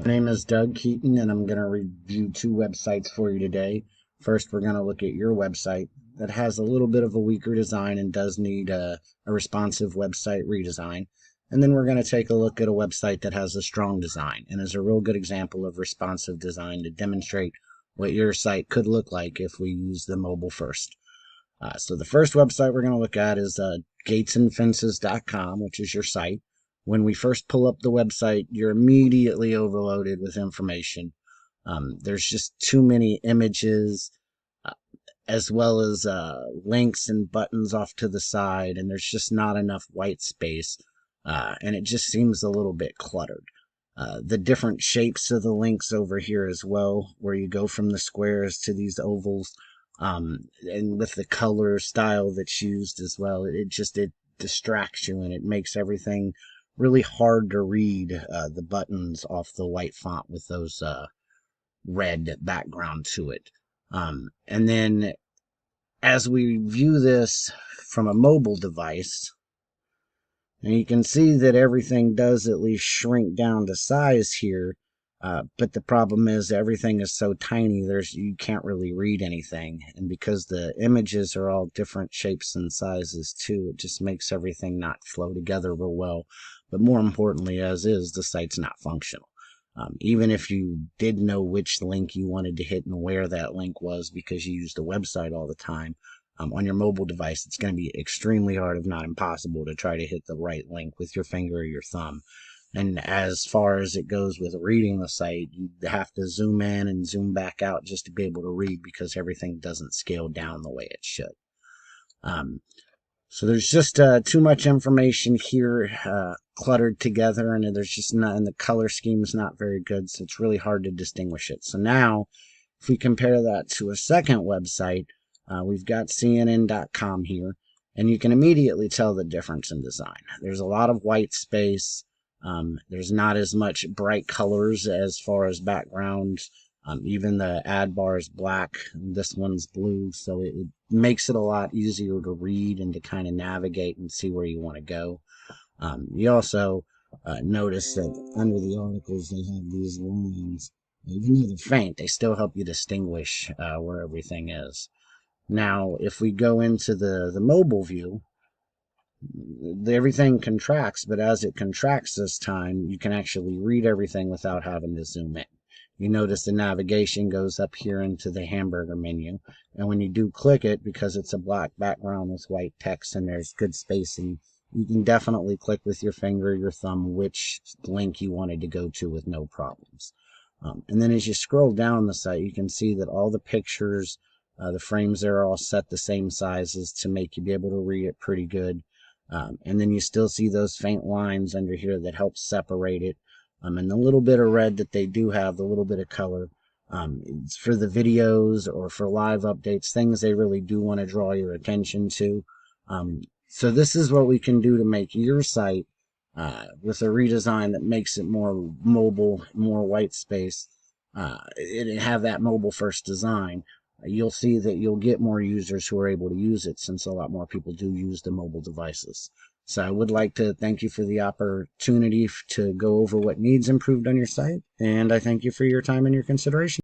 My name is Doug Keaton, and I'm going to review two websites for you today. First, we're going to look at your website that has a little bit of a weaker design and does need a responsive website redesign. And then we're going to take a look at a website that has a strong design and is a real good example of responsive design to demonstrate what your site could look like if we use the mobile first. So the first website we're going to look at is gatesandfences.com, which is your site. When we first pull up the website, you're immediately overloaded with information. There's just too many images, uh, as well as links and buttons off to the side, and there's just not enough white space, and it just seems a little bit cluttered. The different shapes of the links over here as well, where you go from the squares to these ovals, and with the color style that's used as well, it distracts you and it makes everything really hard to read the buttons off the white font with those red background to it. And then as we view this from a mobile device, and you can see that everything does at least shrink down to size here, but the problem is everything is so tiny you can't really read anything, and because the images are all different shapes and sizes too, it just makes everything not flow together real well. But more importantly, as is, the site's not functional. Even if you did know which link you wanted to hit and where that link was because you use the website all the time, on your mobile device, it's going to be extremely hard, if not impossible, to try to hit the right link with your finger or your thumb. And as far as it goes with reading the site, you have to zoom in and zoom back out just to be able to read because everything doesn't scale down the way it should. So there's just too much information here cluttered together, and there's just not, and the color scheme is not very good, so it's really hard to distinguish it. So now, if we compare that to a second website, we've got CNN.com here, and you can immediately tell the difference in design. There's a lot of white space. There's not as much bright colors as far as backgrounds. Even the ad bar is black, and this one's blue, so it makes it a lot easier to read and to kind of navigate and see where you want to go. You also notice that under the articles they have these lines. Even though they're faint, they still help you distinguish where everything is. Now, if we go into the mobile view, everything contracts, but as it contracts this time, you can actually read everything without having to zoom in. You notice the navigation goes up here into the hamburger menu, and when you do click it, because it's a black background with white text and there's good spacing, you can definitely click with your finger or your thumb which link you wanted to go to with no problems. And then as you scroll down the site, you can see that all the pictures, the frames there are all set the same sizes to make you be able to read it pretty good. And then you still see those faint lines under here that help separate it. And the little bit of red that they do have, the little bit of color, it's for the videos or for live updates, things they really do want to draw your attention to. So this is what we can do to make your site with a redesign that makes it more mobile, more white space, and have that mobile first design. You'll see that you'll get more users who are able to use it, since a lot more people do use the mobile devices. So I would like to thank you for the opportunity to go over what needs improved on your site, and I thank you for your time and your consideration.